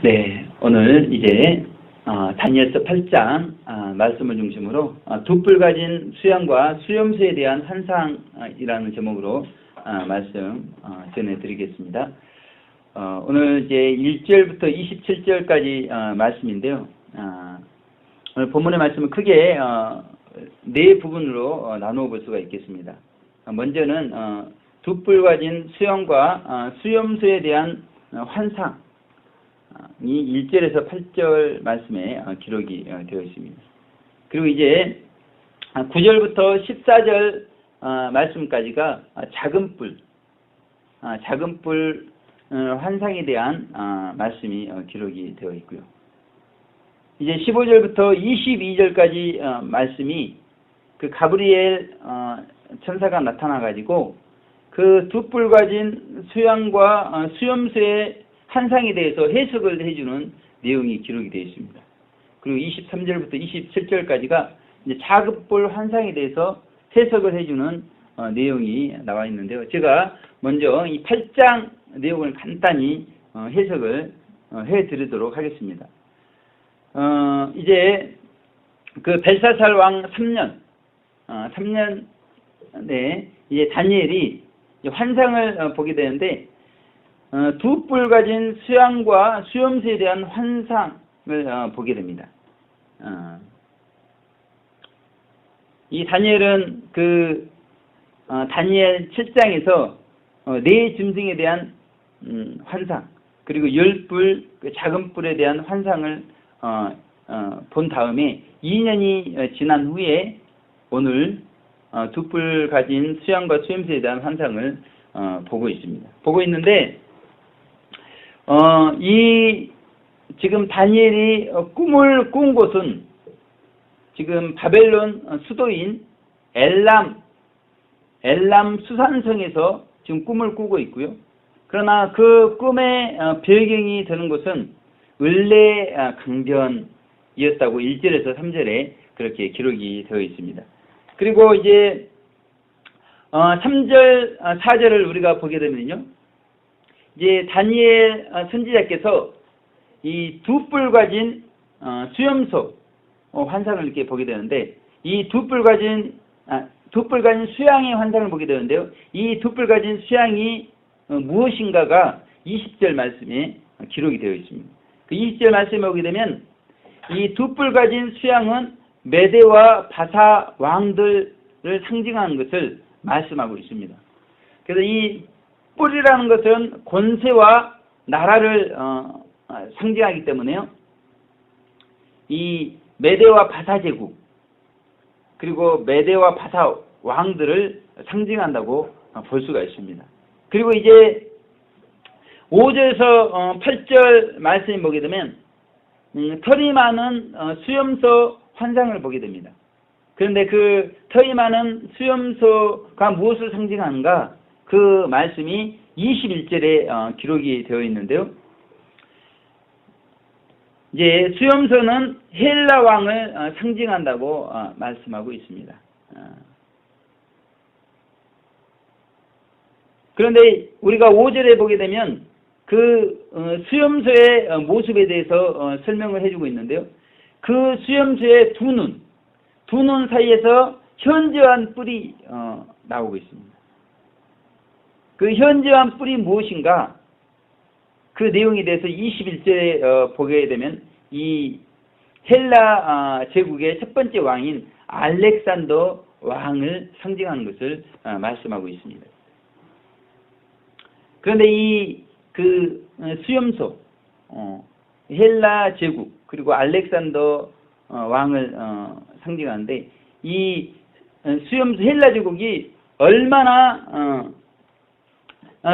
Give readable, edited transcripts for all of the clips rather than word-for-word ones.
네, 오늘 이제 다니엘서 8장 말씀을 중심으로 두 뿔 가진 수양과 수염수에 대한 환상이라는 제목으로 말씀 전해드리겠습니다. 오늘 이제 1절부터 27절까지 말씀인데요. 오늘 본문의 말씀은 크게 네 부분으로 나누어 볼 수가 있겠습니다. 먼저는 두 뿔 가진 수양과 수염수에 대한 환상, 이 1절에서 8절 말씀에 기록이 되어 있습니다. 그리고 이제 9절부터 14절 말씀까지가 작은 뿔 환상에 대한 말씀이 기록이 되어 있고요. 이제 15절부터 22절까지 말씀이 그 가브리엘 천사가 나타나 가지고 그 두 뿔 가진 수양과 수염수의 환상에 대해서 해석을 해주는 내용이 기록이 되어 있습니다. 그리고 23절부터 27절까지가 이제 작은 뿔 환상에 대해서 해석을 해주는 내용이 나와 있는데요. 제가 먼저 이 8장 내용을 간단히 해석을 해드리도록 하겠습니다. 이제 그 벨사살 왕 3년에 이제 다니엘이 환상을 보게 되는데 두 뿔 가진 수양과 수염수에 대한 환상을 보게 됩니다. 이 다니엘은 그 다니엘 7장에서 네 짐승에 대한 환상, 그리고 10뿔 그 작은 뿔에 대한 환상을 본 다음에 2년이 지난 후에 오늘 두 뿔 가진 수양과 수염수에 대한 환상을 보고 있습니다. 보고 있는데 이 지금 다니엘이 꿈을 꾼 곳은 지금 바벨론 수도인 엘람 수산성에서 지금 꿈을 꾸고 있고요. 그러나 그 꿈의 배경이 되는 곳은 을레 강변이었다고 1절에서 3절에 그렇게 기록이 되어 있습니다. 그리고 이제 3절, 4절을 우리가 보게 되면요. 이제 다니엘 선지자께서 이 두 뿔 가진 수염소 환상을 이렇게 보게 되는데, 이 두 뿔 가진 수양의 환상을 보게 되는데요. 이 두 뿔 가진 수양이 무엇인가가 20절 말씀에 기록이 되어 있습니다. 그 20절 말씀에 보게 되면 이 두 뿔 가진 수양은 메대와 바사 왕들을 상징하는 것을 말씀하고 있습니다. 그래서 이 뿔이라는 것은 권세와 나라를 상징하기 때문에요. 이 메대와 바사 제국, 그리고 메대와 바사 왕들을 상징한다고 볼 수가 있습니다. 그리고 이제 5절에서 8절 말씀을 보게 되면 털이 많은 수염소 환상을 보게 됩니다. 그런데 그 털이 많은 수염소가 무엇을 상징하는가? 그 말씀이 21절에 기록이 되어 있는데요. 이제 수염소는 헬라 왕을 상징한다고 말씀하고 있습니다. 그런데 우리가 5절에 보게 되면 그 수염소의 모습에 대해서 설명을 해주고 있는데요. 그 수염소의 두 눈 사이에서 현저한 뿔이 나오고 있습니다. 그 현저한 뿔이 무엇인가? 그 내용에 대해서 21절에 보게 되면 이 헬라 제국의 첫 번째 왕인 알렉산더 왕을 상징하는 것을 말씀하고 있습니다. 그런데 이 그 수염소 헬라 제국 그리고 알렉산더 왕을 상징하는데, 이 수염소 헬라 제국이 얼마나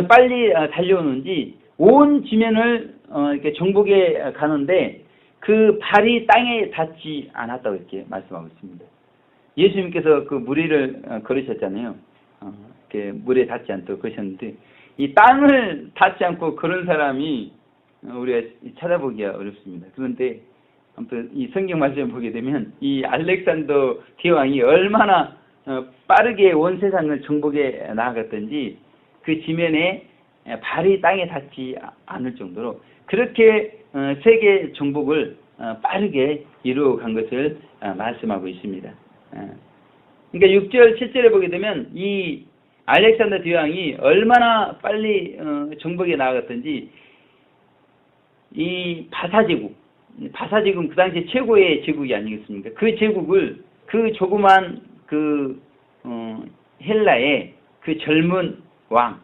빨리 달려오는지 온 지면을 이렇게 정복해 가는데 그 발이 땅에 닿지 않았다고 이렇게 말씀하고 있습니다. 예수님께서 그 무리를 걸으셨잖아요. 이렇게 물에 닿지 않도록 그러셨는데, 이 땅을 닿지 않고 그런 사람이 우리가 찾아보기가 어렵습니다. 그런데 아무튼 이 성경 말씀을 보게 되면 이 알렉산더 대왕이 얼마나 빠르게 온 세상을 정복해 나아갔던지 그 지면에 발이 땅에 닿지 않을 정도로 그렇게 세계 정복을 빠르게 이루어간 것을 말씀하고 있습니다. 그러니까 6절, 7절에 보게 되면 이 알렉산더 대왕이 얼마나 빨리 정복에 나아갔던지 이 바사제국은 그 당시 최고의 제국이 아니겠습니까? 그 제국을 그 조그만 그 헬라의 그 젊은 왕,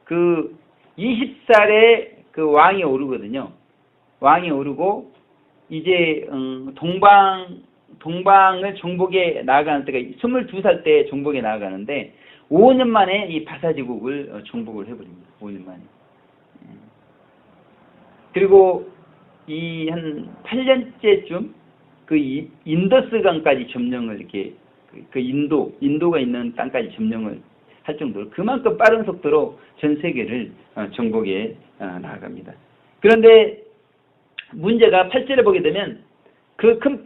그 20살의 그 왕이 오르거든요. 왕이 오르고 이제 동방을 정복에 나아가는 때가 22살 때 정복에 나아가는데 5년 만에 이 바사제국을 정복을 해버립니다. 5년 만에. 그리고 이 한 8년째쯤 그 인더스강까지 점령을 이렇게 그 인도가 있는 땅까지 점령을 할 정도로 그만큼 빠른 속도로 전 세계를 정복에 나아갑니다. 그런데 문제가 8절에 보게 되면 그 큰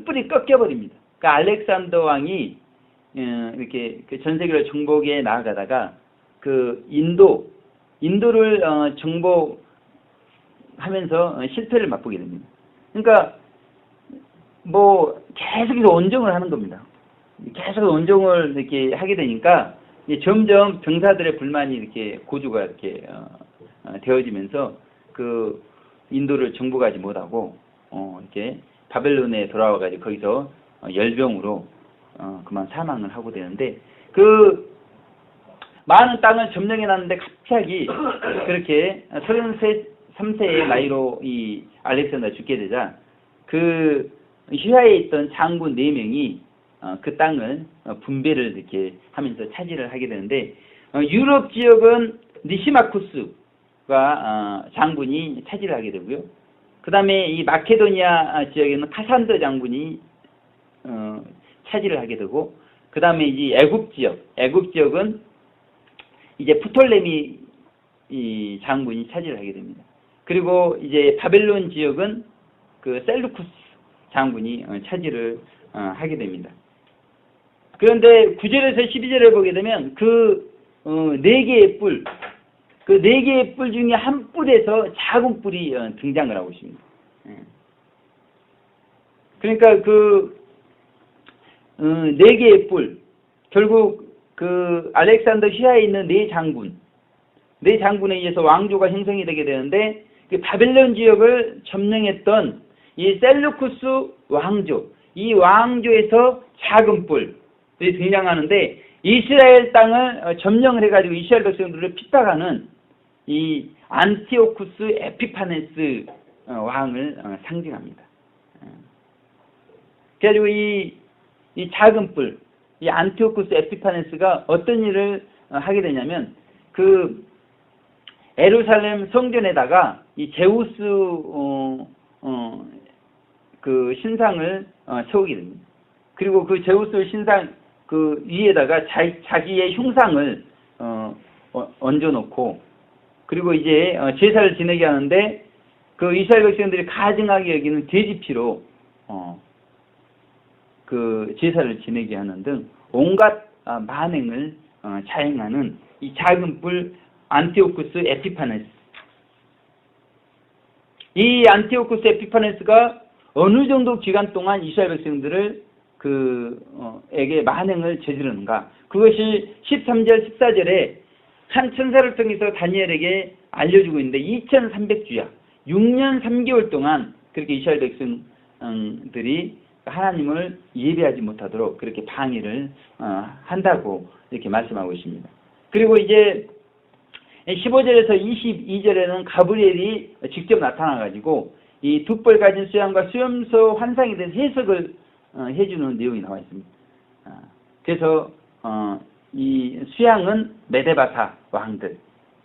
뿔이 꺾여버립니다. 그러니까 알렉산더 왕이 이렇게 전 세계를 정복에 나아가다가 그 인도를 정복하면서 실패를 맛보게 됩니다. 그러니까 뭐 계속해서 온정을 하는 겁니다. 계속 온정을 이렇게 하게 되니까 점점 병사들의 불만이 이렇게 고조가 이렇게 되어지면서 그 인도를 정복하지 못하고 이렇게 바벨론에 돌아와가지고 거기서 열병으로 그만 사망을 하고 되는데 그 많은 땅을 점령해 놨는데 갑자기 그렇게 33세의 나이로 이 알렉산더가 죽게 되자 그 휘하에 있던 장군 4명이 그 땅을 분배를 이렇게 하면서 차지를 하게 되는데 유럽 지역은 니시마쿠스가 장군이 차지를 하게 되고요. 그 다음에 이 마케도니아 지역에는 카산더 장군이 차지를 하게 되고 그 다음에 이제 애굽 지역은 이제 프톨레미 이 장군이 차지를 하게 됩니다. 그리고 이제 바벨론 지역은 그 셀루쿠스 장군이 차지를 하게 됩니다. 그런데 9절에서 12절에 보게 되면 그 4개의 뿔, 그 4개의 뿔 중에 한 뿔에서 작은 뿔이 등장을 하고 있습니다. 그러니까 그 4개의 뿔, 결국 그 알렉산더 휘하에 있는 4장군에 의해서 왕조가 형성이 되게 되는데 그 바벨론 지역을 점령했던 이 셀루쿠스 왕조, 이 왕조에서 작은 뿔이 등장하는데 이스라엘 땅을 점령을 해가지고 이스라엘 백성들을 핍박하는 이 안티오쿠스 에피파네스 왕을 상징합니다. 그래가지고 이 작은 뿔, 이 안티오쿠스 에피파네스가 어떤 일을 하게 되냐면 그 예루살렘 성전에다가 이 제우스 그 신상을 세우게 됩니다. 그리고 그 제우스 신상 그 위에다가 자기의 흉상을 얹어놓고 그리고 이제 제사를 지내게 하는데 그 이스라엘 백성들이 가증하게 여기는 돼지피로 그 제사를 지내게 하는 등 온갖 만행을 자행하는 이 작은 뿔 안티오쿠스 에피파네스. 이 안티오쿠스 에피파네스가 어느 정도 기간 동안 이스라엘 백성들을 에게 만행을 저지르는가. 그것이 13절, 14절에 한 천사를 통해서 다니엘에게 알려주고 있는데 2300주야, 6년 3개월 동안 그렇게 이스라엘 백성들이 하나님을 예배하지 못하도록 그렇게 방해를 한다고 이렇게 말씀하고 있습니다. 그리고 이제 15절에서 22절에는 가브리엘이 직접 나타나가지고 이 두 뿔 가진 수양과 수염소 환상에 대해서 해석을 해주는 내용이 나와 있습니다. 그래서 이 수양은 메데바사 왕들,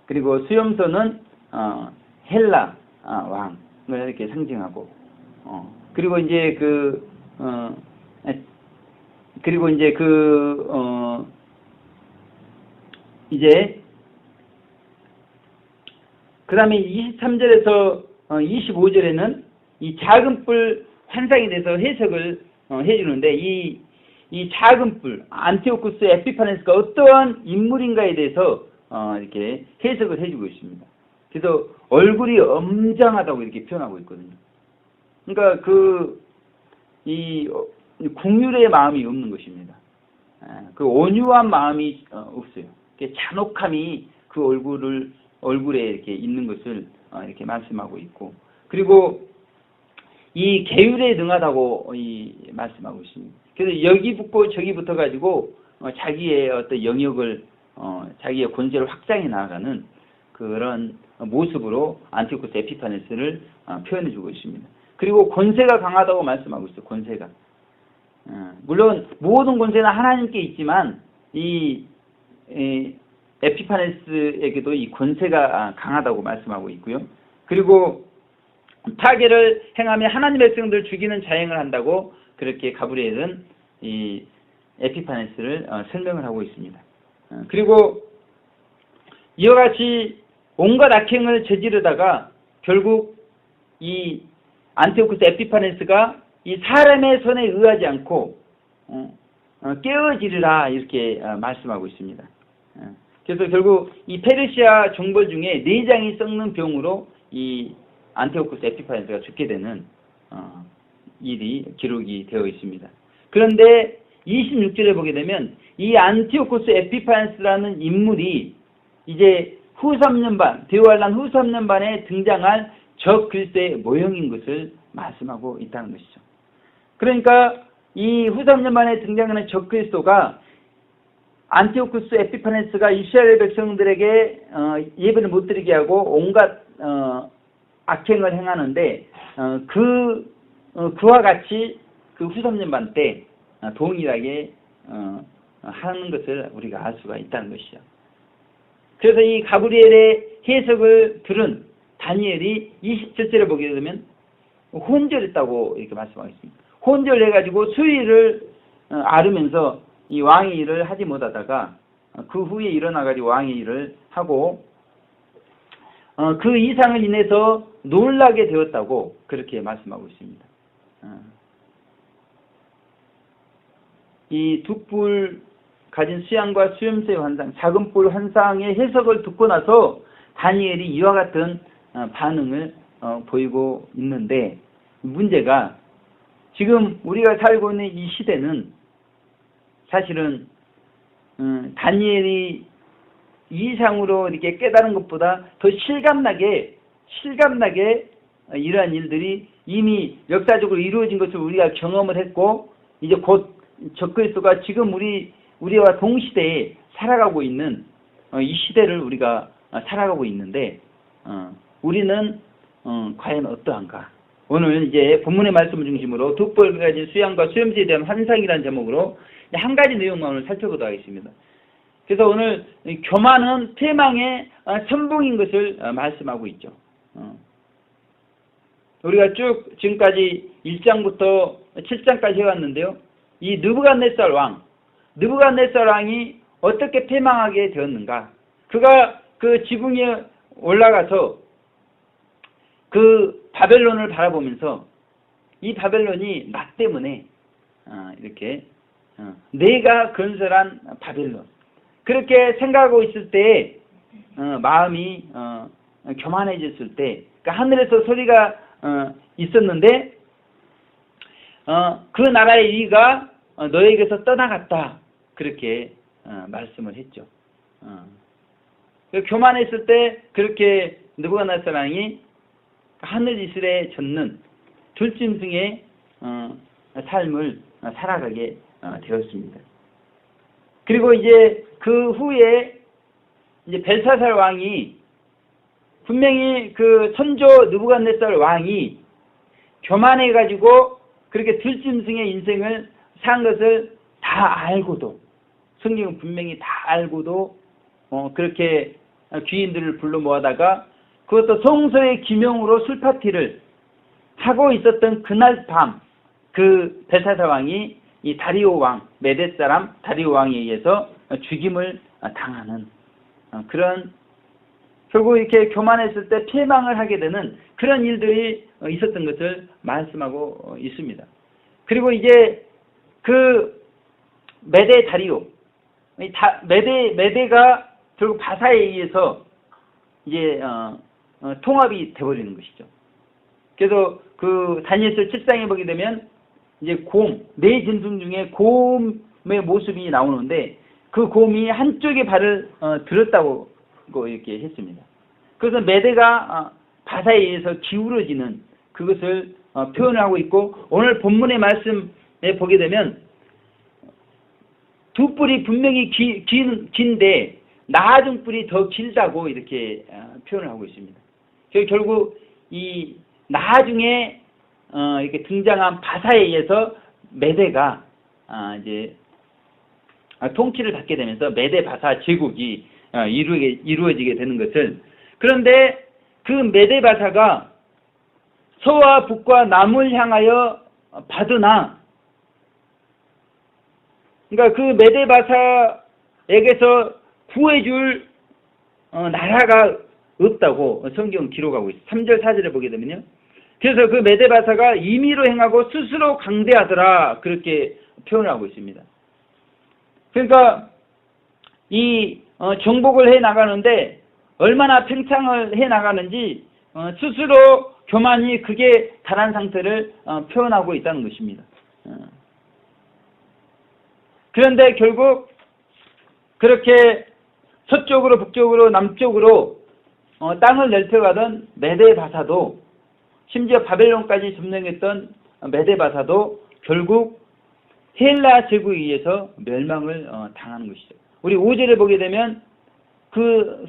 그리고 수염소는 헬라 왕을 이렇게 상징하고, 그리고 이제 그 다음에 23절에서 25절에는 이 작은 뿔 환상에 대해서 해석을 해주는데 이 작은 뿔 안티오쿠스 에피파네스가 어떠한 인물인가에 대해서 이렇게 해석을 해주고 있습니다. 그래서 얼굴이 엄장하다고 이렇게 표현하고 있거든요. 그러니까 이 국률의 마음이 없는 것입니다. 그 온유한 마음이 없어요. 잔혹함이 그 얼굴에 이렇게 있는 것을 이렇게 말씀하고 있고, 그리고 이 계율에 능하다고 말씀하고 있습니다. 그래서 여기 붙고 저기 붙어 가지고 자기의 어떤 영역을 자기의 권세를 확장해 나가는 그런 모습으로 안티오코스 에피파네스를 표현해 주고 있습니다. 그리고 권세가 강하다고 말씀하고 있어요. 권세가. 물론 모든 권세는 하나님께 있지만 이 에피파네스에게도 이 권세가 강하다고 말씀하고 있고요. 그리고 파괴를 행하며 하나님의 백성들을 죽이는 자행을 한다고 그렇게 가브리엘은 이 에피파네스를 설명을 하고 있습니다. 그리고 이와 같이 온갖 악행을 저지르다가 결국 이 안티오코스 에피파네스가 이 사람의 손에 의하지 않고 깨어지르라 이렇게 말씀하고 있습니다. 그래서 결국 이 페르시아 정벌 중에 내장이 썩는 병으로 이 안티오코스 에피파네스가 죽게 되는 일이 기록이 되어 있습니다. 그런데 26절에 보게 되면 이 안티오코스 에피파네스라는 인물이 이제 후 3년 반, 대환란 후 3년 반에 등장할 적 그리스도의 모형인 것을 말씀하고 있다는 것이죠. 그러니까 이 후 3년 만에 등장하는 적 그리스도가 안티오코스 에피파네스가 이스라엘 백성들에게 예배를 못 드리게 하고 온갖 악행을 행하는데 그와 같이 그 후 3년 반 때 동일하게 하는 것을 우리가 알 수가 있다는 것이죠. 그래서 이 가브리엘의 해석을 들은 다니엘이 27절에 보게 되면 혼절했다고 이렇게 말씀하겠습니다. 혼절해가지고 수위를 앓으면서 이 왕의 일을 하지 못하다가 그 후에 일어나가지고 왕의 일을 하고 그 이상을 인해서 놀라게 되었다고 그렇게 말씀하고 있습니다. 이 두 뿔 가진 수양과 수염새의 환상, 작은 뿔 환상의 해석을 듣고 나서 다니엘이 이와 같은 반응을 보이고 있는데, 문제가 지금 우리가 살고 있는 이 시대는 사실은 다니엘이 이상으로 이렇게 깨달은 것보다 더 실감나게 이러한 일들이 이미 역사적으로 이루어진 것을 우리가 경험을 했고, 이제 곧 적그리스도가 지금 우리와 동시대에 살아가고 있는 이 시대를 우리가 살아가고 있는데, 우리는 과연 어떠한가? 오늘 이제 본문의 말씀을 중심으로 두 뿔 가진 수양과 수염새에 대한 환상이라는 제목으로 한 가지 내용만 오늘 살펴보도록 하겠습니다. 그래서 오늘 교만은 패망의 선봉인 것을 말씀하고 있죠. 우리가 쭉 지금까지 1장부터 7장까지 해왔는데요. 이 느부갓네살 왕이 어떻게 패망하게 되었는가? 그가 그 지붕에 올라가서 그 바벨론을 바라보면서 이 바벨론이 나 때문에 이렇게 내가 건설한 바벨론, 그렇게 생각하고 있을 때 마음이 교만해졌을 때, 그러니까 하늘에서 소리가 있었는데 그 나라의 위가 너에게서 떠나갔다, 그렇게 말씀을 했죠. 교만했을 때 그렇게 느부갓네살 왕이 하늘 이슬에 젖는 들짐승의 삶을 살아가게 되었습니다. 그리고 이제 그 후에 이제 벨사살 왕이 분명히 그 선조 느부갓네살 왕이 교만해가지고 그렇게 들짐승의 인생을 산 것을 다 알고도, 성경은 분명히 다 알고도 그렇게 귀인들을 불러 모아다가 그것도 성소의 기명으로 술 파티를 하고 있었던 그날 밤, 그 벨사살 왕이 이 다리오 왕, 메데 사람 다리오 왕에 의해서 죽임을 당하는 그런, 결국 이렇게 교만했을 때 패망을 하게 되는 그런 일들이 있었던 것을 말씀하고 있습니다. 그리고 이제 그 메데 다리오, 메데가 결국 바사에 의해서 이제 통합이 돼버리는 것이죠. 그래서 그 다니엘서 7장에 보게 되면 이제 네 짐승 중에 곰의 모습이 나오는데 그 곰이 한쪽에 발을 들었다고 이렇게 했습니다. 그래서 메대가 바사에 의해서 기울어지는 그것을 표현을 하고 있고, 오늘 본문의 말씀에 보게 되면 두 뿔이 분명히 긴데 나중 뿔이 더 길다고 이렇게 표현을 하고 있습니다. 결국 이 나중에 이렇게 등장한 바사에 의해서 메대가 이제 통치를 받게 되면서 메대 바사 제국이 이루어지게 되는 것을, 그런데 그 메대 바사가 서와 북과 남을 향하여 받으나, 그러니까 그 메대 바사에게서 구해줄 나라가 없다고 성경 기록하고 있어요. 3절 4절에 보게 되면요. 그래서 그 메대 바사가 임의로 행하고 스스로 강대하더라, 그렇게 표현을 하고 있습니다. 그러니까 이 정복을 해 나가는데 얼마나 팽창을 해 나가는지 스스로 교만이 극에 달한 상태를 표현하고 있다는 것입니다. 그런데 결국 그렇게 서쪽으로 북쪽으로 남쪽으로 땅을 넓혀가던 메대 바사도, 심지어 바벨론까지 점령했던 메대 바사도 결국 헬라 제국에 의해서 멸망을 당하는 것이죠. 우리 5절에 보게 되면 그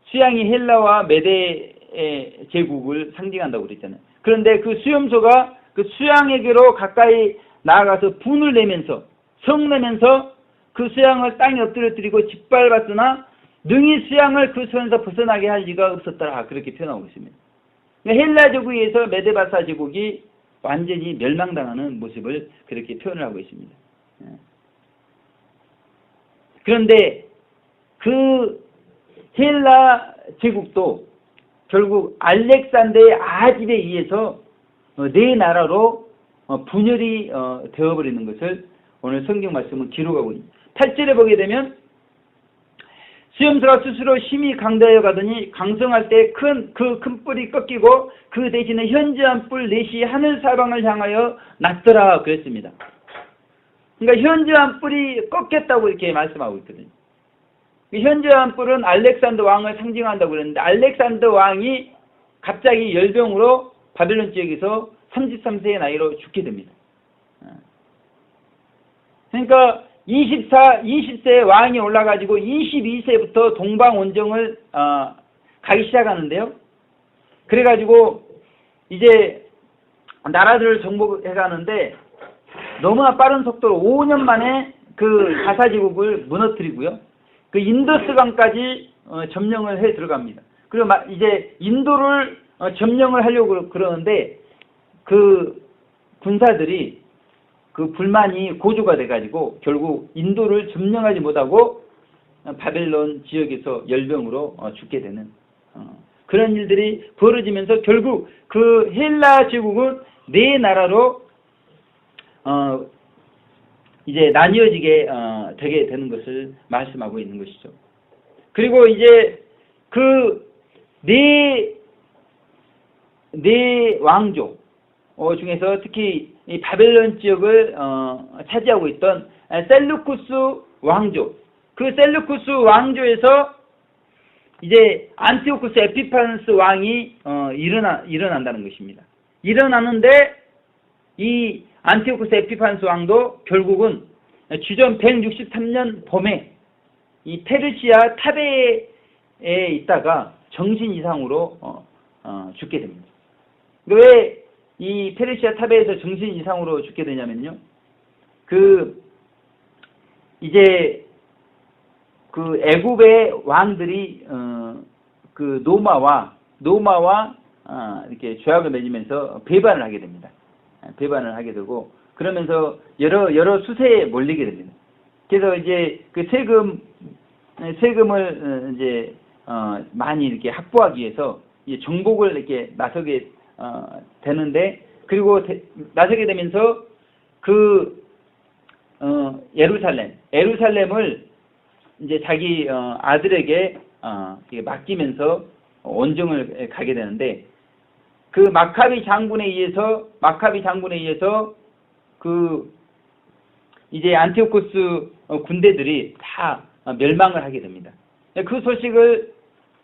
수양이 헬라와 메대의 제국을 상징한다고 그랬잖아요. 그런데 그 수염소가 그 수양에게로 가까이 나아가서 분을 내면서 성내면서 그 수양을 땅에 엎드려뜨리고 짓밟았으나 능히 수양을 그 손에서 벗어나게 할 리가 없었더라, 그렇게 표현하고 있습니다. 헬라 제국에 의해서 메데바사 제국이 완전히 멸망당하는 모습을 그렇게 표현을 하고 있습니다. 그런데 그 헬라 제국도 결국 알렉산더의 아집에 의해서 네 나라로 분열이 되어버리는 것을 오늘 성경 말씀은 기록하고 있습니다. 8절에 보게 되면 수염소가 스스로 힘이 강대하여 가더니 강성할 때 큰 뿔이 꺾이고 그 대신에 현저한 뿔 넷이 하늘 사방을 향하여 났더라, 그랬습니다. 그러니까 현저한 뿔이 꺾였다고 이렇게 말씀하고 있거든요. 현저한 뿔은 알렉산더 왕을 상징한다고 그랬는데, 알렉산더 왕이 갑자기 열병으로 바벨론 지역에서 33세의 나이로 죽게 됩니다. 그러니까 20세 왕이 올라가지고 22세부터 동방 원정을 가기 시작하는데요. 그래가지고 이제 나라들을 정복해 가는데 너무나 빠른 속도로 5년 만에 그 가사제국을 무너뜨리고요. 그 인더스강까지 점령을 해 들어갑니다. 그리고 이제 인도를 점령을 하려고 그러는데 그 군사들이 그 불만이 고조가 돼가지고 결국 인도를 점령하지 못하고 바벨론 지역에서 열병으로 죽게 되는 그런 일들이 벌어지면서 결국 그 헬라 제국은 네 나라로 이제 나뉘어지게 되게 되는 것을 말씀하고 있는 것이죠. 그리고 이제 그 네 왕조 중에서 특히 이 바벨론 지역을 차지하고 있던 셀루쿠스 왕조, 그 셀루쿠스 왕조에서 이제 안티오쿠스 에피파네스 왕이 일어난다는 것입니다. 일어나는데 이 안티오쿠스 에피파네스 왕도 결국은 주전 163년 봄에 이 페르시아 타베에 있다가 정신 이상으로 죽게 됩니다. 왜 이 페르시아 타베에서 정신 이상으로 죽게 되냐면요. 이제 그 애굽의 왕들이 그 노마와 이렇게 조약을 맺으면서 배반을 하게 됩니다. 배반을 하게 되고 그러면서 여러 수세에 몰리게 됩니다. 그래서 이제 그 세금을 이제 많이 이렇게 확보하기 위해서 이 정복을 이렇게 나서게 되는데, 그리고 나서게 되면서 그 예루살렘을 이제 자기 아들에게 맡기면서 원정을 가게 되는데 그 마카비 장군에 의해서 그 이제 안티오코스 군대들이 다 멸망을 하게 됩니다. 그 소식을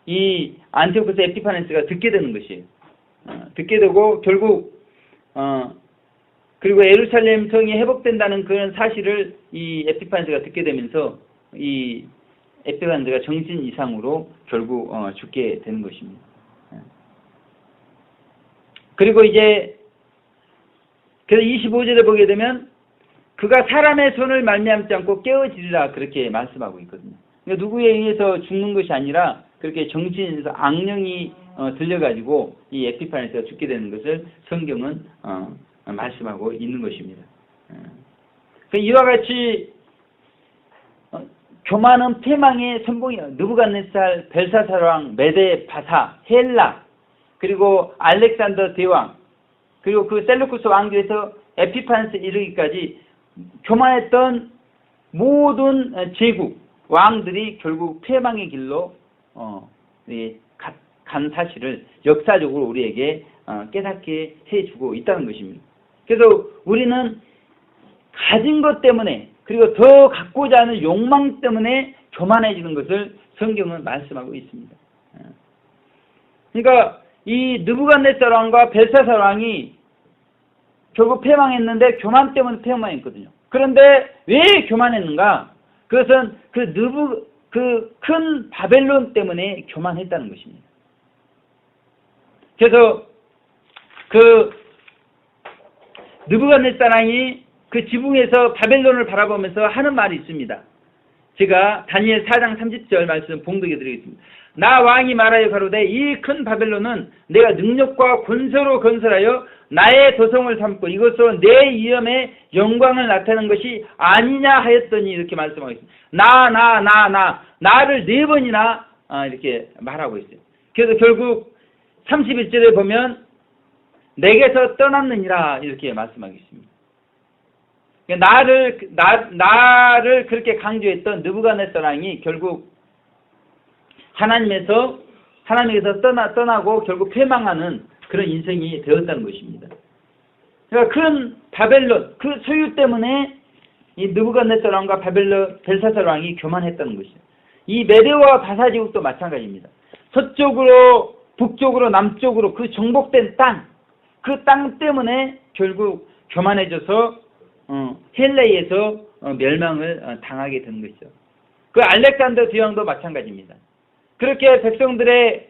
이 안티오코스 에피파네스가 듣게 되는 것이에요. 듣게 되고 결국 그리고 예루살렘 성이 회복된다는 그런 사실을 이 에피파네스가 듣게 되면서 이 에피파네스가 정신 이상으로 결국 죽게 되는 것입니다. 그리고 이제 그래서 25절에 보게 되면 그가 사람의 손을 말미암지 않고 깨어지리라 그렇게 말씀하고 있거든요. 그러니까 누구에 의해서 죽는 것이 아니라 그렇게 정신에서 악령이 들려가지고 이 에피파네스가 죽게 되는 것을 성경은 말씀하고 있는 것입니다. 이와 같이 교만은 패망의 선봉이에요. 느부갓네살, 벨사살 왕, 메데 바사, 헬라, 그리고 알렉산더 대왕, 그리고 그 셀루쿠스 왕조에서 에피파네스 이르기까지 교만했던 모든 제국, 왕들이 결국 패망의 길로 간 사실을 역사적으로 우리에게 깨닫게 해주고 있다는 것입니다. 그래서 우리는 가진 것 때문에 그리고 더 갖고자 하는 욕망 때문에 교만해지는 것을 성경은 말씀하고 있습니다. 그러니까 이 느부갓네살 왕과 벨사살 왕이 결국 패망했는데 교만 때문에 패망했거든요. 그런데 왜 교만했는가? 그것은 그 큰 바벨론 때문에 교만했다는 것입니다. 그래서 그 느부갓네살 왕이 그 지붕에서 바벨론을 바라보면서 하는 말이 있습니다. 제가 다니엘 4장 30절 말씀 봉독해 드리겠습니다. 나 왕이 말하여 가로되 이 큰 바벨론은 내가 능력과 권세로 건설하여 나의 도성을 삼고 이것으로 내 이름의 영광을 나타내는 것이 아니냐 하였더니 이렇게 말씀하고 있습니다. 나를 4번이나 이렇게 말하고 있어요. 그래서 결국 31절에 보면 내게서 떠났느니라 이렇게 말씀하겠습니다. 나를 그렇게 강조했던 느부갓네살 왕이 결국 하나님에서 떠나고 결국 패망하는 그런 인생이 되었다는 것입니다. 그러니까 큰 바벨론 그 소유 때문에 이 느부갓네살 왕과 벨사살 왕이 교만했다는 것이죠. 이 메데와 바사 제국도 마찬가지입니다. 서쪽으로 북쪽으로 남쪽으로 그 정복된 그 땅 때문에 결국 교만해져서 헬라에서 멸망을 당하게 되는 것이죠. 그 알렉산더 대왕도 마찬가지입니다. 그렇게 백성들의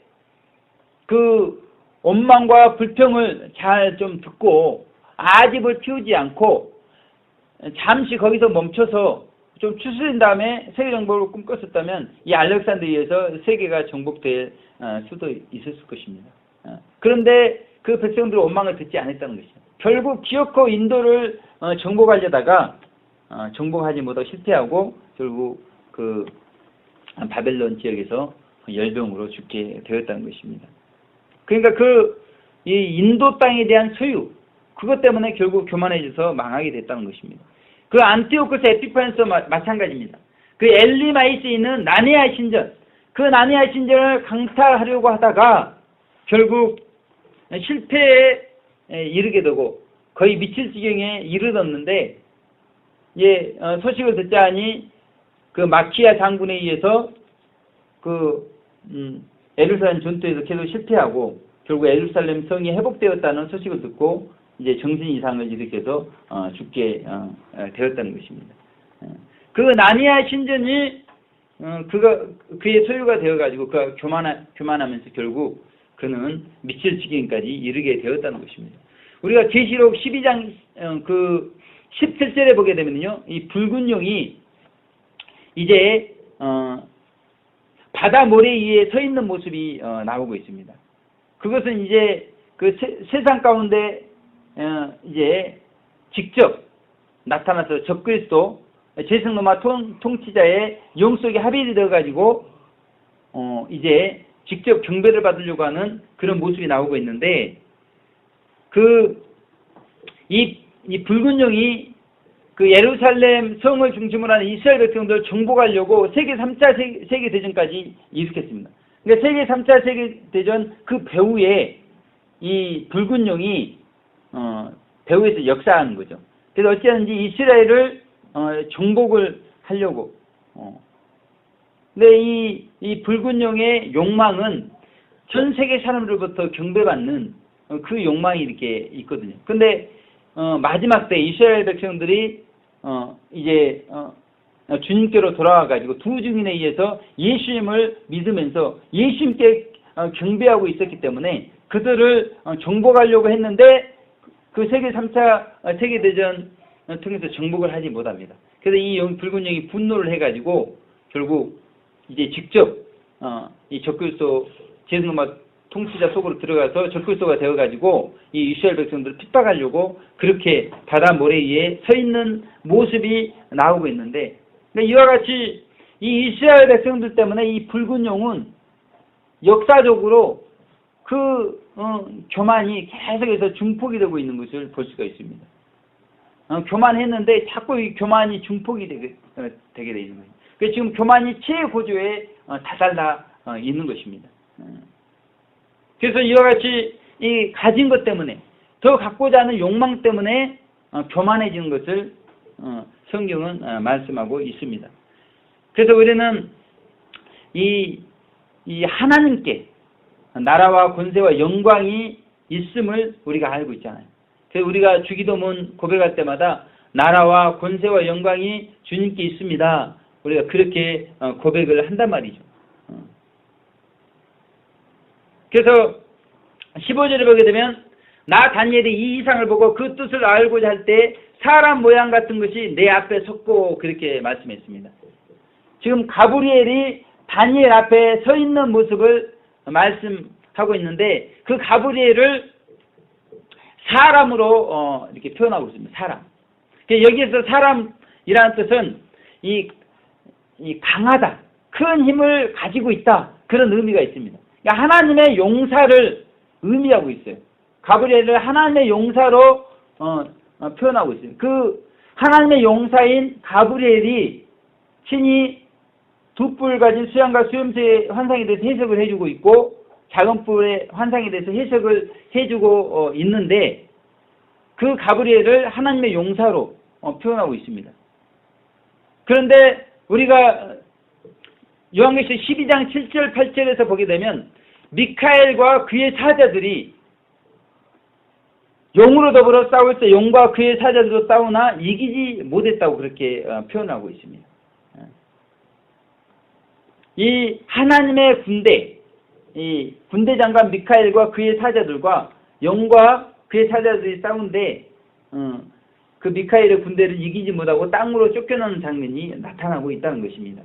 그 원망과 불평을 잘 좀 듣고 아집을 피우지 않고 잠시 거기서 멈춰서 좀 추스린 다음에 세계 정복을 꿈꿨었다면 이 알렉산더에 의해서 세계가 정복될 수도 있었을 것입니다. 그런데 그 백성들의 원망을 듣지 않았다는 것이죠. 결국 기어코 인도를 정복하려다가 정복하지 못하고 실패하고 결국 그 바벨론 지역에서 열병으로 죽게 되었다는 것입니다. 그러니까 이 인도 땅에 대한 소유 그것 때문에 결국 교만해져서 망하게 됐다는 것입니다. 그 안티오코스 에피파네스도 마찬가지입니다. 그 엘리마이스에 있는 나네아 신전 그 나네아 신전을 강탈하려고 하다가 결국 실패에 이르게 되고 거의 미칠 지경에 이르렀는데 소식을 듣자니 그 마키아 장군에 의해서 예루살렘 전투에서 계속 실패하고 결국 예루살렘 성이 회복되었다는 소식을 듣고 이제 정신 이상을 일으켜서 죽게 되었다는 것입니다. 그 나니아 신전이 그의 소유가 되어가지고 그가 교만하면서 결국 그는 미칠 지경까지 이르게 되었다는 것입니다. 우리가 계시록 12장 그 17절에 보게 되면요, 이 붉은 용이 이제 바다 모래 위에 서 있는 모습이 나오고 있습니다. 그것은 이제 그 세상 가운데 이제 직접 나타나서 적그리스도 제승로마 통치자의 영 속에 합의를 되어가지고 이제 직접 경배를 받으려고 하는 그런 모습이 나오고 있는데 이 붉은 용이 그 예루살렘 성을 중심으로 하는 이스라엘 백성들을 정복하려고 세계 3차 세계 대전까지 일으켰습니다. 그러니까 세계 3차 세계대전 그 배후에 이 붉은 용이 배후에서 역사하는 거죠. 그래서 어찌하든지 이스라엘을 정복을 하려고. 근데 이 붉은 용의 욕망은 전 세계 사람들로부터 경배받는 그 욕망이 이렇게 있거든요. 근데 마지막 때 이스라엘 백성들이 이제 주님께로 돌아와가지고 두 증인에 의해서 예수님을 믿으면서 예수님께 경배하고 있었기 때문에 그들을 정복하려고 했는데 그 세계 3차 세계대전 통해서 정복을 하지 못합니다. 그래서 이 붉은 용이 분노를 해가지고 결국 이제 직접 이 적그리스도 제수노마 통치자 속으로 들어가서 적그리스도가 되어가지고 이 이스라엘 백성들을 핍박하려고 그렇게 바다 모래 위에 서 있는 모습이 나오고 있는데, 이와 같이 이 이스라엘 백성들 때문에 이 붉은 용은 역사적으로 그 교만이 계속해서 중폭이 되고 있는 것을 볼 수가 있습니다. 교만했는데 자꾸 이 교만이 중폭이 되게 되어 있는 거예요. 그래서 지금 교만이 최고조에 다달라 있는 것입니다. 그래서 이와 같이 이 가진 것 때문에 더 갖고자 하는 욕망 때문에 교만해지는 것을 성경은 말씀하고 있습니다. 그래서 우리는 이 하나님께 나라와 권세와 영광이 있음을 우리가 알고 있잖아요. 그래서 우리가 주기도문 고백할 때마다 나라와 권세와 영광이 주님께 있습니다. 우리가 그렇게 고백을 한단 말이죠. 그래서 15절에 보게 되면 나 다니엘이 이 이상을 보고 그 뜻을 알고자 할 때 사람 모양 같은 것이 내 앞에 섰고 그렇게 말씀했습니다. 지금 가브리엘이 다니엘 앞에 서 있는 모습을 말씀하고 있는데 그 가브리엘을 사람으로 이렇게 표현하고 있습니다. 사람. 여기에서 사람이라는 뜻은 이 강하다, 큰 힘을 가지고 있다, 그런 의미가 있습니다. 그러니까 하나님의 용사를 의미하고 있어요. 가브리엘을 하나님의 용사로 표현하고 있어요. 그 하나님의 용사인 가브리엘이 친히 두 뿔 가진 수양과 수염새의 환상에 대해서 해석을 해주고 있고 작은 뿔의 환상에 대해서 해석을 해주고 있는데 그 가브리엘을 하나님의 용사로 표현하고 있습니다. 그런데 우리가 요한계시록 12장 7절 8절에서 보게 되면 미카엘과 그의 사자들이 용으로 더불어 싸울 때 용과 그의 사자들로 싸우나 이기지 못했다고 그렇게 표현하고 있습니다. 이 하나님의 군대, 이 군대장관 미카엘과 그의 사자들과 용과 그의 사자들이 싸운데 그 미카엘의 군대를 이기지 못하고 땅으로 쫓겨나는 장면이 나타나고 있다는 것입니다.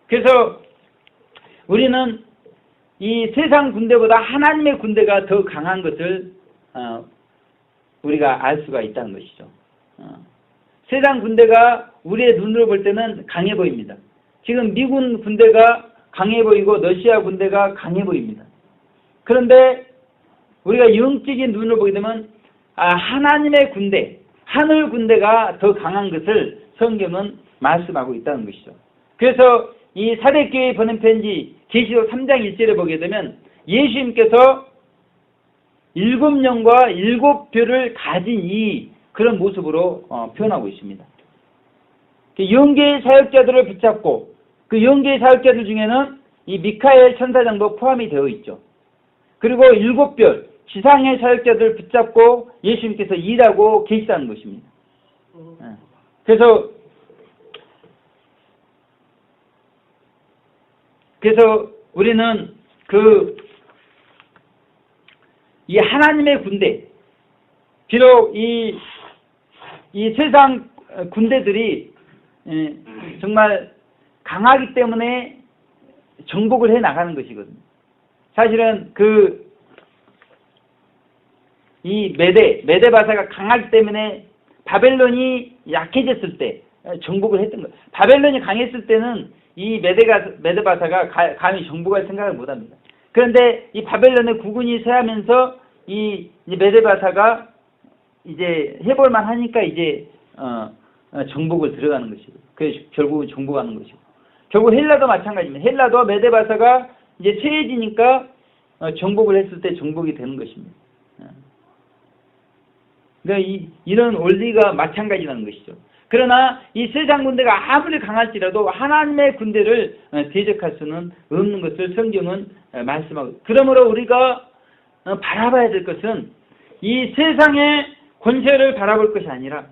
그래서 우리는 이 세상 군대보다 하나님의 군대가 더 강한 것을 우리가 알 수가 있다는 것이죠. 세상 군대가 우리의 눈으로 볼 때는 강해 보입니다. 지금 미군 군대가 강해 보이고 러시아 군대가 강해 보입니다. 그런데 우리가 영적인 눈으로 보게 되면 하나님의 군대, 하늘 군대가 더 강한 것을 성경은 말씀하고 있다는 것이죠. 그래서 이 사대교회 보낸 편지 계시록 3장 1절에 보게 되면 예수님께서 7영과 7뼈를 가진 이 그런 모습으로 표현하고 있습니다. 영계의 사역자들을 붙잡고 그 영계의 사역자들 중에는 이 미카엘 천사장도 포함이 되어 있죠. 그리고 7뼈 지상의 사역자들을 붙잡고 예수님께서 일하고 계시다는 것입니다. 그래서 우리는 이 하나님의 군대, 비록 이 세상 군대들이 정말 강하기 때문에 정복을 해 나가는 것이거든요. 사실은 이 메데 바사가 강하기 때문에 바벨론이 약해졌을 때 정복을 했던 거예요. 바벨론이 강했을 때는 이 메데 바사가 감히 정복할 생각을 못합니다. 그런데 이 바벨론의 국군이 쇠하면서 이 메데 바사가 이제 해볼만 하니까 이제 정복을 들어가는 것이고, 그래서 결국은 정복하는 것이고. 결국 헬라도 마찬가지입니다. 헬라도 메데바사가 이제 쇠해지니까 정복을 했을 때 정복이 되는 것입니다. 그러니까 이런 원리가 마찬가지라는 것이죠. 그러나 이 세상 군대가 아무리 강할지라도 하나님의 군대를 대적할 수는 없는 것을 성경은 말씀하고, 그러므로 우리가 바라봐야 될 것은 이 세상의 권세를 바라볼 것이 아니라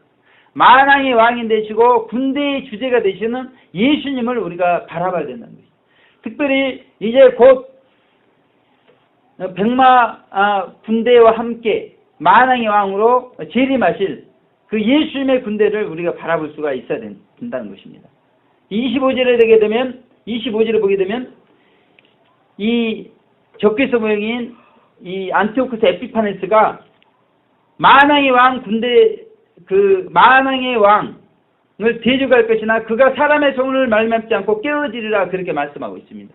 만왕의 왕이 되시고 군대의 주제가 되시는 예수님을 우리가 바라봐야 된다는 것이죠. 특별히 이제 곧 백마 군대와 함께 만왕의 왕으로 재림하실 그 예수님의 군대를 우리가 바라볼 수가 있어야 된다는 것입니다. 25절을 보게 되면 이 적그리스도 모형인 이 안티오쿠스 에피파네스가 만왕의 왕 군대, 그 만왕의 왕을 대적할 것이나 그가 사람의 손을 말미암지 않고 깨어지리라 그렇게 말씀하고 있습니다.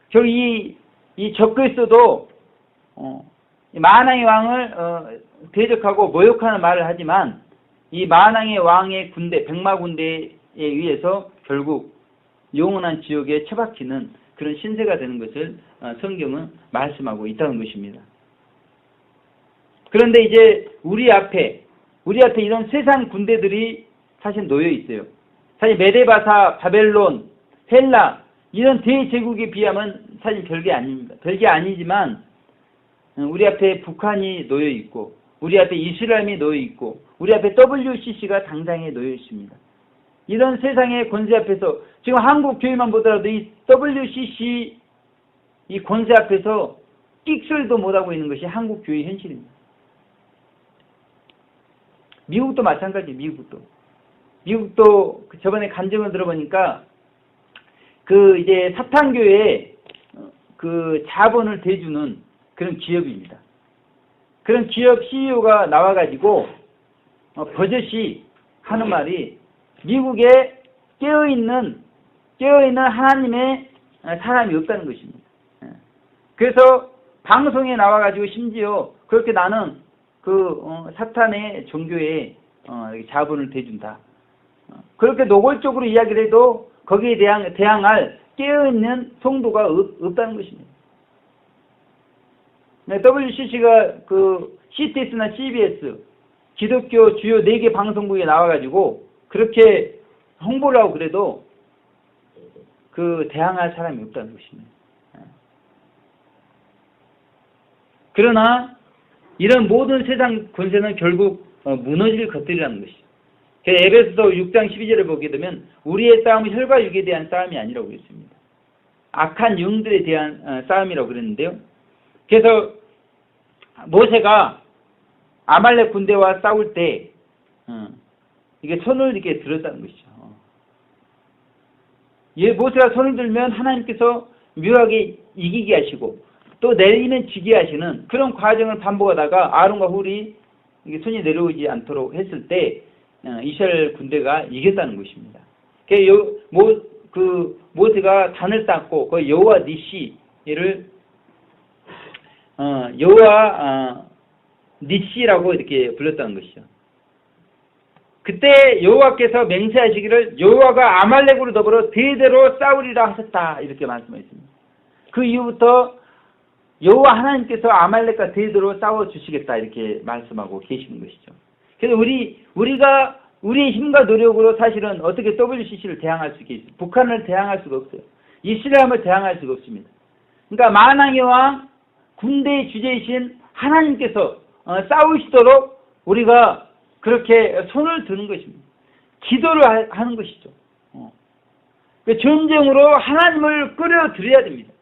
결국 이 적그리스도도 만왕의 왕을 대적하고 모욕하는 말을 하지만 이 만왕의 왕의 군대, 백마 군대에 의해서 결국 영원한 지옥에 처박히는 그런 신세가 되는 것을 성경은 말씀하고 있다는 것입니다. 그런데 이제 우리 앞에 이런 세상 군대들이 사실 놓여 있어요. 사실 메데바사, 바벨론, 헬라 이런 대제국에 비하면 사실 별게 아닙니다. 별게 아니지만 우리 앞에 북한이 놓여 있고 우리 앞에 이스라엘이 놓여 있고 우리 앞에 WCC가 당장에 놓여 있습니다. 이런 세상의 권세 앞에서 지금 한국 교회만 보더라도 이 WCC 이 권세 앞에서 끽소리도 못하고 있는 것이 한국 교회 현실입니다. 미국도 마찬가지. 미국도 저번에 간증을 들어보니까 그 이제 사탄교회에 그 자본을 대주는 그런 기업입니다. 그런 기업 CEO가 나와가지고 버젓이 하는 말이 미국에 깨어있는 하나님의 사람이 없다는 것입니다. 그래서 방송에 나와가지고 심지어 그렇게 나는 사탄의 종교에 자본을 대준다. 그렇게 노골적으로 이야기를 해도 거기에 대항할 깨어있는 성도가 없다는 것입니다. WCC가 CTS나 CBS 기독교 주요 4개 방송국에 나와가지고 그렇게 홍보를 하고 그래도 대항할 사람이 없다는 것입니다. 그러나 이런 모든 세상 권세는 결국 무너질 것들이라는 것이죠. 에베소서 6장 12절을 보게 되면 우리의 싸움은 혈과 육에 대한 싸움이 아니라고 그랬습니다. 악한 영들에 대한 싸움이라고 그랬는데요. 그래서 모세가 아말렉 군대와 싸울 때 이게 손을 이렇게 들었다는 것이죠. 모세가 손을 들면 하나님께서 묘하게 이기게 하시고 또 내리면 지게 하시는 그런 과정을 반복하다가 아론과 훌이 손이 내려오지 않도록 했을 때 이스라엘 군대가 이겼다는 것입니다. 모세가 단을 닦고 그 여호와 니시를 여호와 니시라고 이렇게 불렀다는 것이죠. 그때 여호와께서 맹세하시기를 여호와가 아말렉으로 더불어 대대로 싸우리라 하셨다 이렇게 말씀하셨습니다. 그 이후부터 여호와 하나님께서 아말렉과 대대로 싸워주시겠다 이렇게 말씀하고 계시는 것이죠. 그래서 우리가 우리의 힘과 노력으로 사실은 어떻게 WCC를 대항할 수 있겠어요? 북한을 대항할 수가 없어요. 이스라엘을 대항할 수가 없습니다. 그러니까 만왕의 왕 군대의 주제이신 하나님께서 싸우시도록 우리가 그렇게 손을 드는 것입니다. 기도를 하는 것이죠. 전쟁으로 하나님을 끌어들여야 됩니다.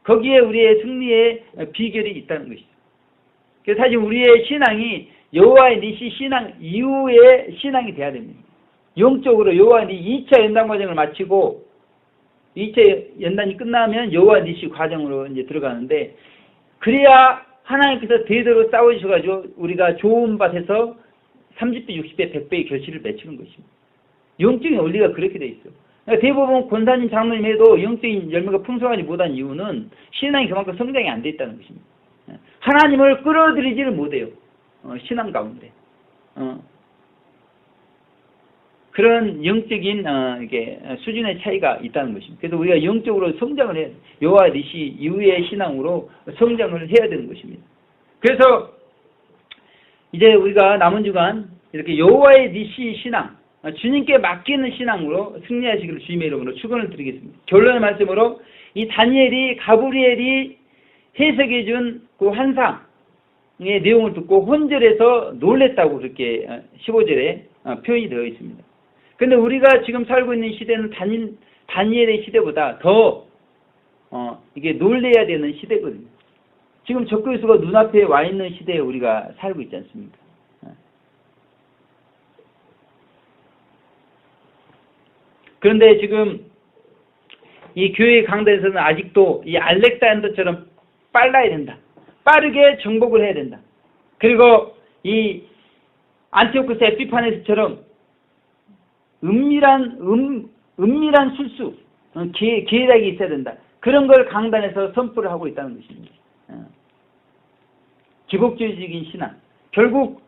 거기에 우리의 승리의 비결이 있다는 것이죠. 그래서 사실 우리의 신앙이 여호와의 니시 신앙 이후의 신앙이 돼야 됩니다. 영적으로 여호와의 니시 2차 연단 과정을 마치고 2차 연단이 끝나면 여호와의 니시 과정으로 이제 들어가는데 그래야 하나님께서 대대로 싸우셔가지고 우리가 좋은 밭에서 30배, 60배, 100배의 결실을 맺히는 것입니다. 영적인 원리가 그렇게 돼 있어요. 그러니까 대부분 권사님, 장로님 해도 영적인 열매가 풍성하지 못한 이유는 신앙이 그만큼 성장이 안 돼 있다는 것입니다. 하나님을 끌어들이지를 못해요. 신앙 가운데. 그런 영적인 이게 수준의 차이가 있다는 것입니다. 그래서 우리가 영적으로 성장을 해야 돼요. 여호와 니시 이후의 신앙으로 성장을 해야 되는 것입니다. 그래서 이제 우리가 남은 주간 이렇게 여호와의 니시 신앙, 주님께 맡기는 신앙으로 승리하시기를 주님의 이름으로 축원을 드리겠습니다. 결론의 말씀으로 이 다니엘이 가브리엘이 해석해 준 그 환상의 내용을 듣고 혼절해서 놀랬다고 그렇게 15절에 표현이 되어 있습니다. 그런데 우리가 지금 살고 있는 시대는 다니엘의 시대보다 더 이게 놀래야 되는 시대거든요. 지금 적그리스도가 눈앞에 와 있는 시대에 우리가 살고 있지 않습니까? 그런데 지금 이 교회 강단에서는 아직도 이 알렉산더처럼 빨라야 된다. 빠르게 정복을 해야 된다. 그리고 이 안티오쿠스 에피파네스처럼 은밀한 술수, 계략이 있어야 된다. 그런 걸 강단에서 선포를 하고 있다는 것입니다. 기복주의적인 신앙. 결국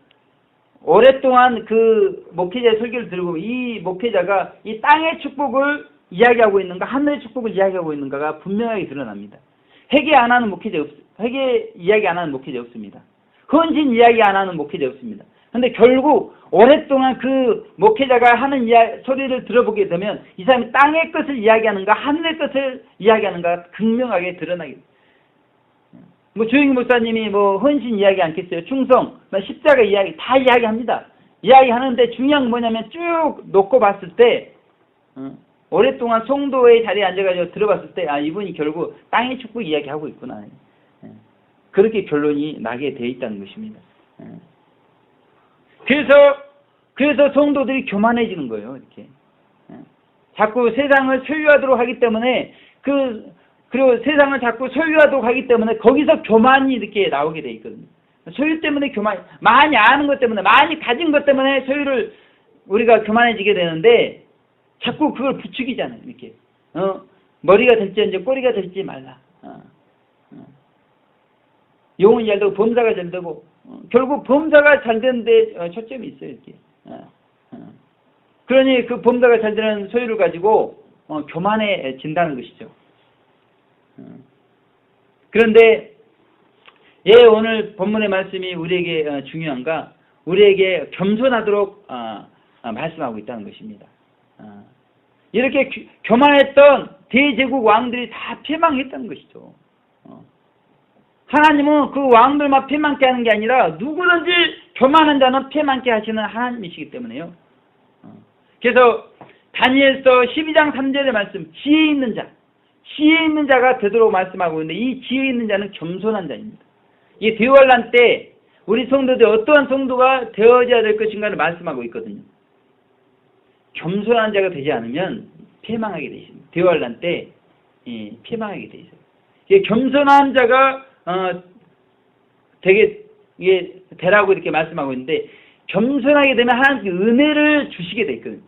오랫동안 그 목회자의 설교를 들고 이 목회자가 이 땅의 축복을 이야기하고 있는가 하늘의 축복을 이야기하고 있는가가 분명하게 드러납니다. 회개 안 하는 목회자 회개 이야기 안 하는 목회자 없습니다. 헌신 이야기 안 하는 목회자 없습니다. 근데 결국 오랫동안 그 목회자가 하는 소리를 들어보게 되면 이 사람이 땅의 것을 이야기하는가 하늘의 것을 이야기하는가 극명하게 드러나게 됩니다. 뭐 조영희 목사님이 뭐 헌신 이야기 않겠어요? 충성, 십자가 이야기 다 이야기합니다. 이야기하는데 중요한 건 뭐냐면 쭉 놓고 봤을 때 오랫동안 성도의 자리에 앉아가지고 들어봤을 때 이분이 결국 땅의 축복 이야기하고 있구나. 그렇게 결론이 나게 돼 있다는 것입니다. 그래서 성도들이 교만해지는 거예요. 이렇게 자꾸 세상을 소유하도록 하기 때문에 그리고 세상을 자꾸 소유하도록 하기 때문에 거기서 교만이 이렇게 나오게 돼 있거든요. 소유 때문에 교만, 많이 아는 것 때문에, 많이 가진 것 때문에 소유를 우리가 교만해지게 되는데 자꾸 그걸 부추기잖아요. 이렇게 머리가 될지언정 꼬리가 될지 말라. 용은 잘 되고 범사가 잘 되고 결국 범사가 잘 되는데 초점이 있어요. 이렇게. 그러니 그 범사가 잘 되는 소유를 가지고 교만해진다는 것이죠. 그런데 오늘 본문의 말씀이 우리에게 중요한가? 우리에게 겸손하도록 말씀하고 있다는 것입니다. 이렇게 교만했던 대제국 왕들이 다 패망했다는 것이죠. 하나님은 그 왕들만 패망케 하는 게 아니라 누구든지 교만한 자는 패망케 하시는 하나님이시기 때문에요. 그래서 다니엘서 12장 3절의 말씀, 지혜 있는 자가 되도록 말씀하고 있는데 이 지혜 있는 자는 겸손한 자입니다. 이 대환란 때 우리 성도들 어떠한 성도가 되어져야 될 것인가를 말씀하고 있거든요. 겸손한 자가 되지 않으면 패망하게 되어 있습니다. 대환란 때 패망하게 되어 있어요. 겸손한 자가 되라고 이렇게 말씀하고 있는데 겸손하게 되면 하나님께 은혜를 주시게 되어 있거든요.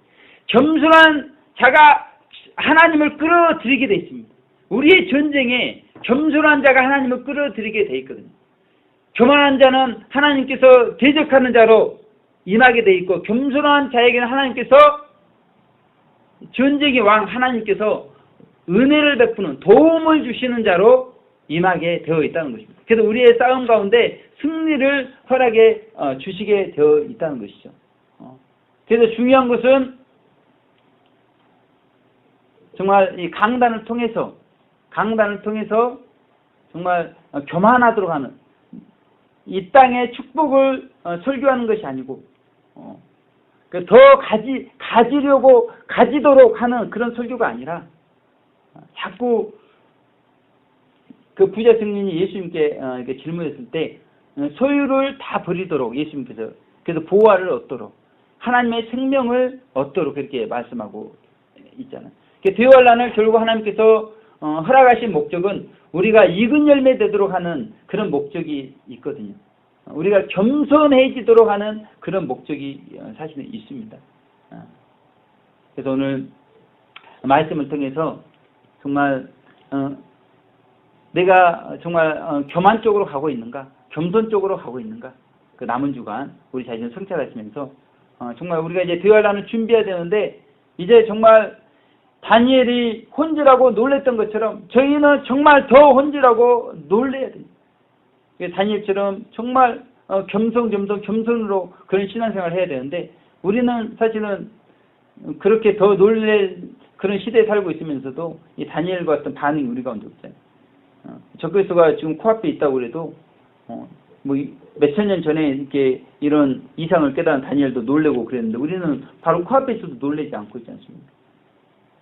겸손한 자가 하나님을 끌어들이게 되어 있습니다. 우리의 전쟁에 겸손한 자가 하나님을 끌어들이게 되어 있거든요. 교만한 자는 하나님께서 대적하는 자로 임하게 되어 있고 겸손한 자에게는 하나님께서 전쟁의 왕 하나님께서 은혜를 베푸는 도움을 주시는 자로 임하게 되어 있다는 것입니다. 그래서 우리의 싸움 가운데 승리를 허락해 주시게 되어 있다는 것이죠. 그래서 중요한 것은 정말 이 강단을 통해서 정말 교만하도록 하는 이 땅의 축복을 설교하는 것이 아니고 더 가지도록 하는 그런 설교가 아니라 자꾸 그 부자 승린이 예수님께 이렇게 질문했을 때 소유를 다 버리도록 예수님께서 그래서 보화를 얻도록 하나님의 생명을 얻도록 그렇게 말씀하고 있잖아요. 대환란을 결국 하나님께서 허락하신 목적은 우리가 익은 열매 되도록 하는 그런 목적이 있거든요. 우리가 겸손해지도록 하는 그런 목적이 사실은 있습니다. 그래서 오늘 말씀을 통해서 정말 내가 정말 교만 쪽으로 가고 있는가, 겸손 쪽으로 가고 있는가, 그 남은 주간 우리 자신을 성찰하시면서 정말 우리가 이제 들어가려는 준비해야 되는데 이제 정말 다니엘이 혼질하고 놀랬던 것처럼 저희는 정말 더 혼질하고 놀래야 됩니다. 다니엘처럼 정말 겸손으로 그런 신앙생활을 해야 되는데 우리는 사실은 그렇게 더 놀랄 그런 시대에 살고 있으면서도 이 다니엘과 같은 반응이 우리 가운데 없어요. 적그리스도가 지금 코앞에 있다고 그래도 뭐 몇천 년 전에 이렇게 이런 이상을 깨달은 다니엘도 놀래고 그랬는데 우리는 바로 코앞에 있어도 놀라지 않고 있지 않습니까?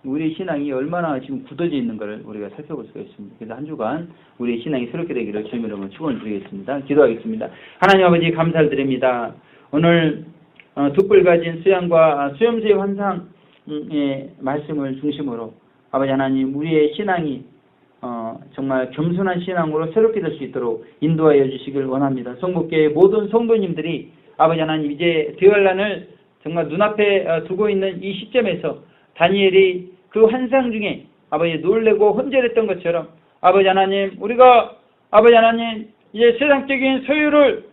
우리의 신앙이 얼마나 지금 굳어져 있는가를 우리가 살펴볼 수가 있습니다. 그래서 한 주간 우리의 신앙이 새롭게 되기를 주님 여러분 축원을 드리겠습니다. 기도하겠습니다. 하나님 아버지 감사를 드립니다. 오늘 두 뿔 가진 수양과 수염새의 환상의 말씀을 중심으로 아버지 하나님 우리의 신앙이 정말 겸손한 신앙으로 새롭게 될 수 있도록 인도하여 주시길 원합니다. 성목교의 모든 성도님들이 아버지 하나님 이제 드열란을 정말 눈앞에 두고 있는 이 시점에서 다니엘이 그 환상 중에 아버지 놀래고 혼절했던 것처럼 아버지 하나님 우리가 아버지 하나님 이제 세상적인 소유를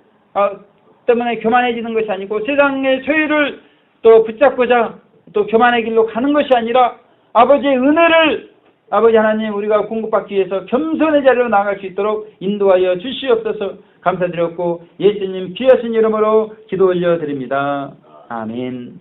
때문에 교만해지는 것이 아니고 세상의 소유를 또 붙잡고자 또 교만의 길로 가는 것이 아니라 아버지의 은혜를 아버지 하나님 우리가 공급받기 위해서 겸손의 자리로 나아갈 수 있도록 인도하여 주시옵소서. 감사드렸고 예수님 귀하신 이름으로 기도 올려드립니다. 아멘.